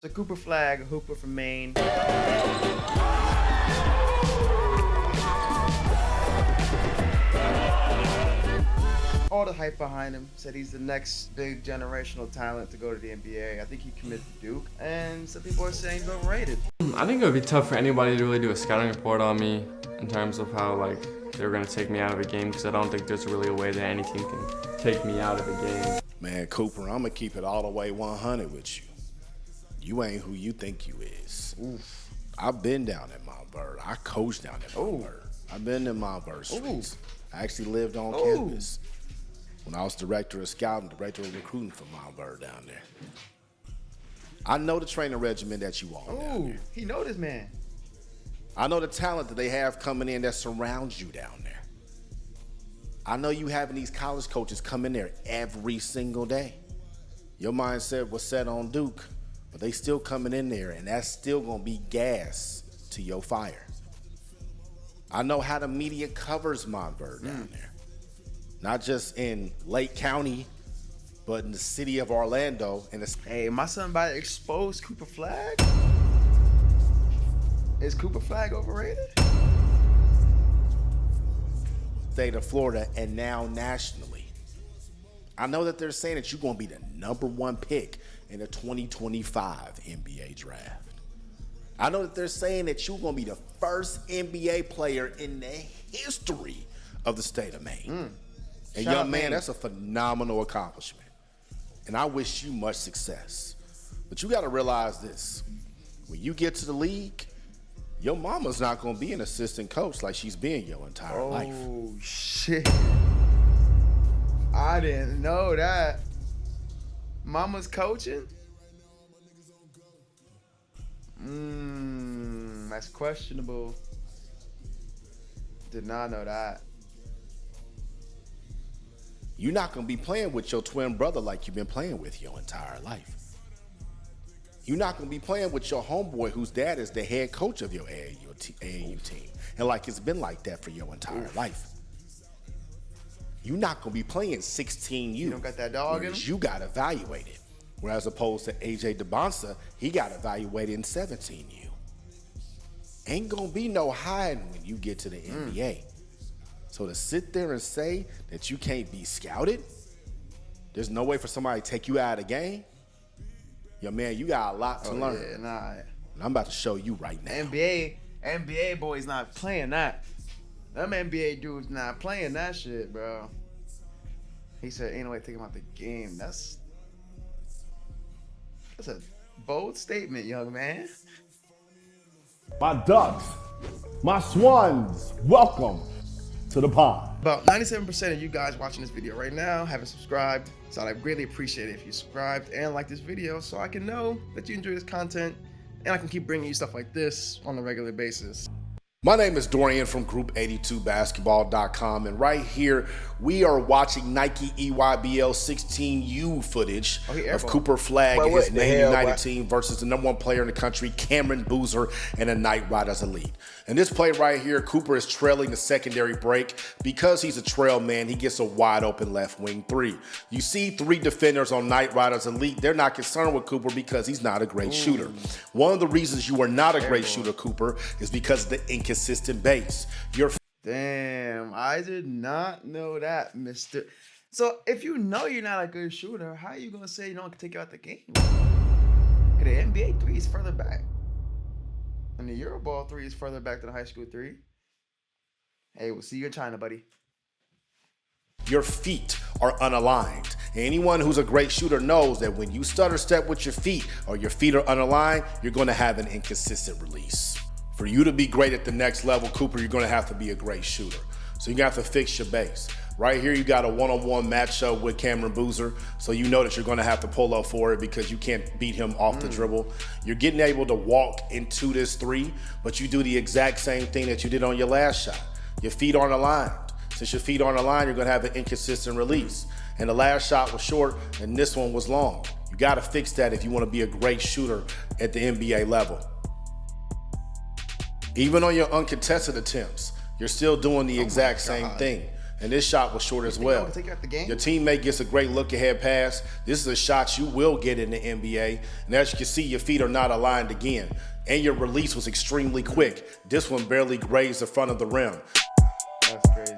So Cooper Flagg, a hooper from Maine. All the hype behind him. Said he's the next big generational talent to go to the NBA. I think he committed to Duke. And some people are saying he's overrated. I think it would be tough for anybody to really do a scouting report on me in terms of how they were going to take me out of a game, because I don't think there's really a way that any team can take me out of a game. Man, Cooper, I'm going to keep it all the way 100 with you. You ain't who you think you is. Oof. I've been down at Montverde. I coached down at Montverde. I've been in Montverde streets. I actually lived on campus when I was director of scouting, director of recruiting for Montverde down there. I know the training regimen that you on down there. He know this man. I know the talent that they have coming in that surrounds you down there. I know you having these college coaches come in there every single day. Your mindset was set on Duke, but they still coming in there, and that's still gonna be gas to your fire. I know how the media covers Montverde down there. Not just in Lake County, but in the city of Orlando. Hey, my son about to expose Cooper Flagg? Is Cooper Flagg overrated? State of Florida, and now nationally. I know that they're saying that you're gonna be the #1 pick in the 2025 NBA draft. I know that they're saying that you're gonna be the first NBA player in the history of the state of Maine. And Shout out young man, Maine. that's a phenomenal accomplishment. And I wish you much success. But you gotta realize this. When you get to the league, your mama's not gonna be an assistant coach like she's been your entire life. Oh, shit. I didn't know that. Mama's coaching? That's questionable. Did not know that. You're not going to be playing with your twin brother like you've been playing with your entire life. You're not going to be playing with your homeboy whose dad is the head coach of your AAU team. And like it's been like that for your entire life. You're not going to be playing 16U. You don't got that dog in him? You got evaluated. Whereas opposed to AJ DeBonsa, he got evaluated in 17U. Ain't going to be no hiding when you get to the NBA. So to sit there and say that you can't be scouted, there's no way for somebody to take you out of the game. Yo, man, you got a lot to learn. Yeah, nah. And I'm about to show you right now. NBA boys not playing that. Them NBA dudes not playing that shit, bro. He said, ain't no way to take him out the game. That's a bold statement, young man. My ducks, my swans, welcome to the pond. About 97% of you guys watching this video right now haven't subscribed, so I'd greatly appreciate it if you subscribed and like this video so I can know that you enjoy this content and I can keep bringing you stuff like this on a regular basis. My name is Dorian from Group82Basketball.com, and right here we are watching Nike EYBL 16U footage of Cooper Flagg and his Maine United team versus the #1 player in the country, Cameron Boozer, and the Night Riders Elite. And this play right here, Cooper is trailing the secondary break. Because he's a trail man, he gets a wide open left wing three. You see 3 defenders on Night Riders Elite. They're not concerned with Cooper because he's not a great shooter. One of the reasons you are not a great shooter, Cooper, is because of the inconsistent base. Damn, I did not know that, mister. So if you know you're not a good shooter, how are you going to say you don't take you out the game? The NBA 3 is further back. And the Euroball 3 is further back than the high school 3. Hey, we'll see you in China, buddy. Your feet are unaligned. Anyone who's a great shooter knows that when you stutter step with your feet or your feet are unaligned, you're going to have an inconsistent release. For you to be great at the next level, Cooper, you're going to have to be a great shooter. So you have to fix your base. Right here, you got a one-on-one matchup with Cameron Boozer, so you know that you're going to have to pull up for it because you can't beat him off the dribble. You're getting able to walk into this 3, but you do the exact same thing that you did on your last shot. Your feet aren't aligned. Since your feet aren't aligned, you're going to have an inconsistent release. And the last shot was short, and this one was long. You got to fix that if you want to be a great shooter at the NBA level. Even on your uncontested attempts, you're still doing the exact same thing. And this shot was short as You well. can take out the game? Your teammate gets a great look-ahead pass. This is a shot you will get in the NBA. And as you can see, your feet are not aligned again. And your release was extremely quick. This one barely grazed the front of the rim. That's crazy.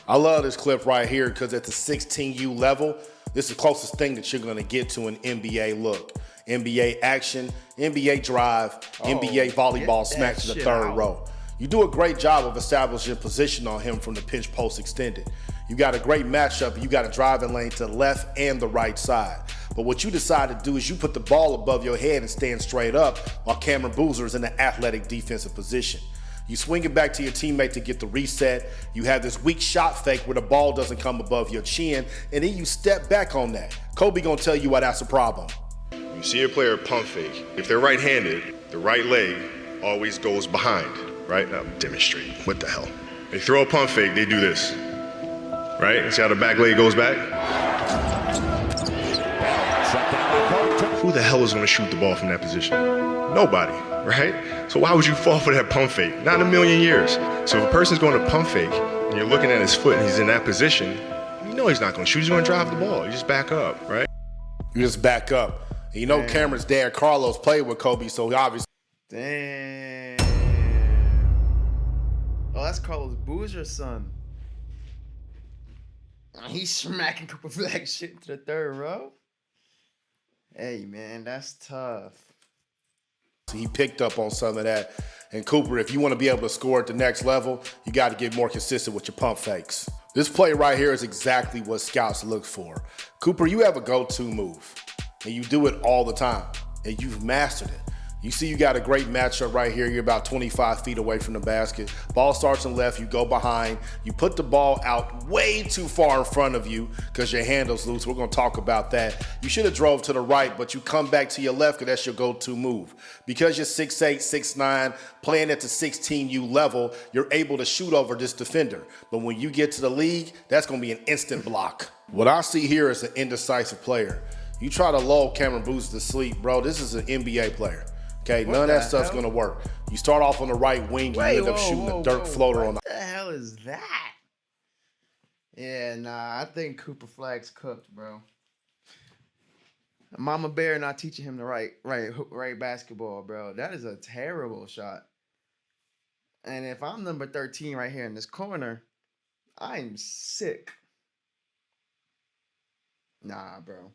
I love this clip right here because at the 16U level, this is the closest thing that you're going to get to an NBA look. NBA action, NBA drive, NBA volleyball smack to the third row. You do a great job of establishing position on him from the pinch post extended. You got a great matchup. You got a driving lane to the left and the right side. But what you decide to do is you put the ball above your head and stand straight up while Cameron Boozer is in the athletic defensive position. You swing it back to your teammate to get the reset. You have this weak shot fake where the ball doesn't come above your chin, and then you step back on that. Kobe gonna tell you why that's a problem. You see a player pump fake. If they're right-handed, the right leg always goes behind, right? Now demonstrate. What the hell? They throw a pump fake, they do this, right? See how the back leg goes back? Who the hell is gonna shoot the ball from that position? Nobody, right? So why would you fall for that pump fake? Not in a million years. So if a person's going to pump fake and you're looking at his foot and he's in that position, you know he's not gonna shoot, he's gonna drive the ball. You just back up, right? You just back up. And you know Cameron's dad, Carlos, played with Kobe, so he obviously. Damn. Oh, that's Carlos Boozer's son. He's smacking Cooper Flagg shit to the third row. Hey, man, that's tough. He picked up on some of that. And Cooper, if you want to be able to score at the next level, you got to get more consistent with your pump fakes. This play right here is exactly what scouts look for. Cooper, you have a go-to move, and you do it all the time, and you've mastered it. You see you got a great matchup right here. You're about 25 feet away from the basket. Ball starts on left, you go behind. You put the ball out way too far in front of you because your handle's loose. We're gonna talk about that. You should have drove to the right, but you come back to your left because that's your go-to move. Because you're 6'8", 6'9", playing at the 16U level, you're able to shoot over this defender. But when you get to the league, that's gonna be an instant block. What I see here is an indecisive player. You try to lull Cameron Boozer to sleep, bro. This is an NBA player. Okay, none of that stuff's gonna work. You start off on the right wing, you end up shooting a dirt floater on the. What the hell is that? Yeah, nah, I think Cooper Flagg's cooked, bro. Mama Bear not teaching him the right basketball, bro. That is a terrible shot. And if I'm number 13 right here in this corner, I'm sick. Nah, bro.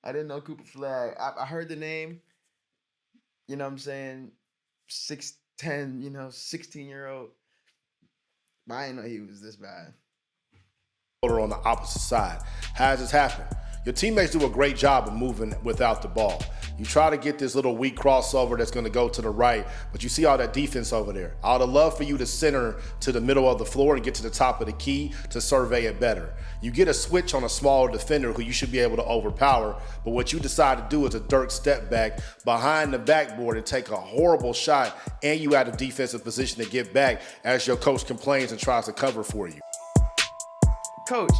I didn't know Cooper Flagg. I heard the name. You know what I'm saying? 6'10", 16-year-old. But I didn't know he was this bad. On the opposite side. How does this happen? Your teammates do a great job of moving without the ball. You try to get this little weak crossover that's going to go to the right, but you see all that defense over there. I would love for you to center to the middle of the floor and get to the top of the key to survey it better. You get a switch on a smaller defender who you should be able to overpower, but what you decide to do is a Dirk step back behind the backboard and take a horrible shot, and you out of defensive position to get back as your coach complains and tries to cover for you. Coach,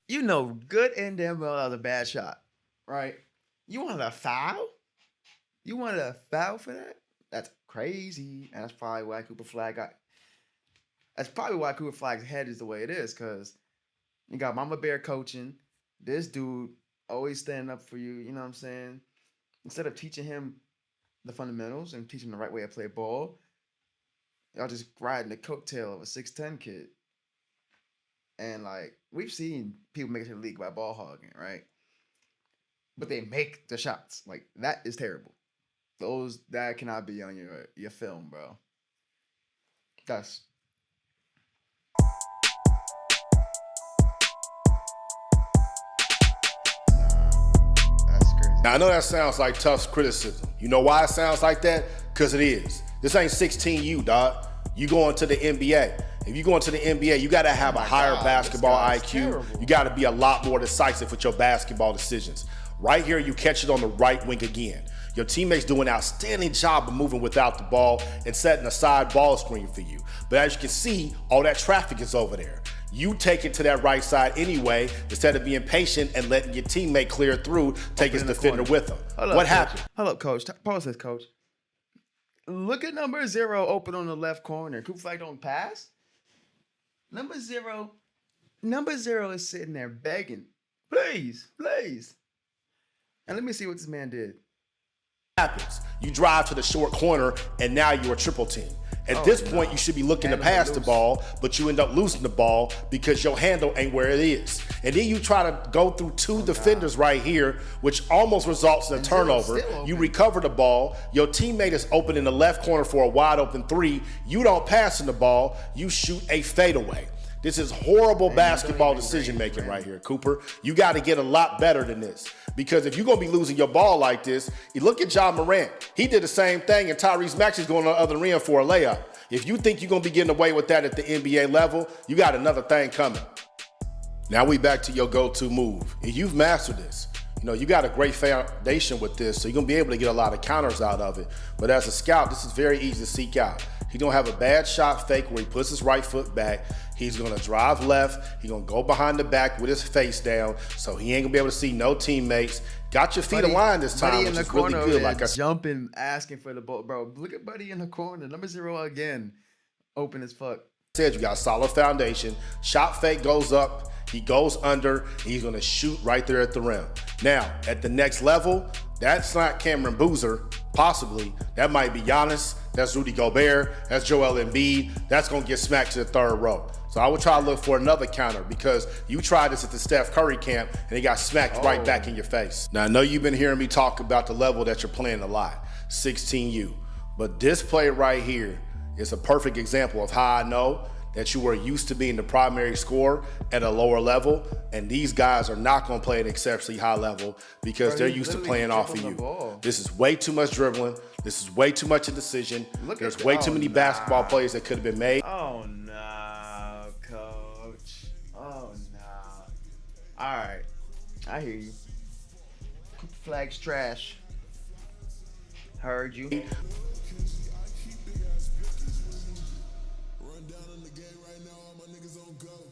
you know good and damn well that was a bad shot, right? You wanted a foul? You wanted a foul for that? That's crazy. And that's probably why Cooper Flagg's head is the way it is, because you got Mama Bear coaching. This dude always standing up for you, you know what I'm saying? Instead of teaching him the fundamentals and teaching him the right way to play ball, y'all just riding the coattail of a 6'10" kid. And, like, we've seen people make it to the league by ball hogging, right? But they make the shots. Like, that is terrible. That cannot be on your film, bro. That's crazy. Now, I know that sounds like tough criticism. You know why it sounds like that? Because it is. This ain't 16U, dog. You going to the NBA. If you go into the NBA, you got to have a higher basketball IQ. Terrible. You got to be a lot more decisive with your basketball decisions. Right here, you catch it on the right wing again. Your teammates do an outstanding job of moving without the ball and setting a side ball screen for you. But as you can see, all that traffic is over there. You take it to that right side anyway, instead of being patient and letting your teammate clear through, take his defender with him. What happened? Hold up, coach. Pause this, coach. Look at number 0 open on the left corner. Cooper Flagg don't pass. Number 0 Number 0 is sitting there begging, please, please. And let me see what this man did. Happens. You drive to the short corner, and now you're a triple team. At this point, you should be looking to pass the ball, but you end up losing the ball because your handle ain't where it is. And then you try to go through 2 defenders right here, which almost results in a turnover. You recover the ball. Your teammate is open in the left corner for a wide open 3. You don't pass in the ball. You shoot a fadeaway. This is horrible basketball decision making right here, Cooper. You got to get a lot better than this. Because if you're going to be losing your ball like this, you look at John Morant. He did the same thing, and Tyrese Maxey's going on the other end for a layup. If you think you're going to be getting away with that at the NBA level, you got another thing coming. Now we back to your go-to move. If you've mastered this, you got a great foundation with this, so you're going to be able to get a lot of counters out of it. But as a scout, this is very easy to seek out. He's going to have a bad shot fake where he puts his right foot back. He's going to drive left. He's going to go behind the back with his face down, so he ain't going to be able to see no teammates. Got your feet aligned this time, which is really good. Like jumping, asking for the ball. Bro, look at Buddy in the corner. Number 0 again. Open as fuck. Said you got a solid foundation. Shot fake goes up. He goes under. He's going to shoot right there at the rim. Now, at the next level, that's not Cameron Boozer, possibly. That might be Giannis. That's Rudy Gobert. That's Joel Embiid. That's going to get smacked to the 3rd row. So I would try to look for another counter because you tried this at the Steph Curry camp and he got smacked right back in your face. Now, I know you've been hearing me talk about the level that you're playing a lot, 16U. But this play right here is a perfect example of how I know that you were used to being the primary scorer at a lower level, and these guys are not going to play at an exceptionally high level because they're used to playing off of you. This is way too much dribbling. This is way too much indecision. There's way too many basketball plays that could have been made. Oh, no, coach. Oh, no. All right. I hear you. Cooper Flagg's trash. Heard you. Run down in the game right now, all my niggas on go.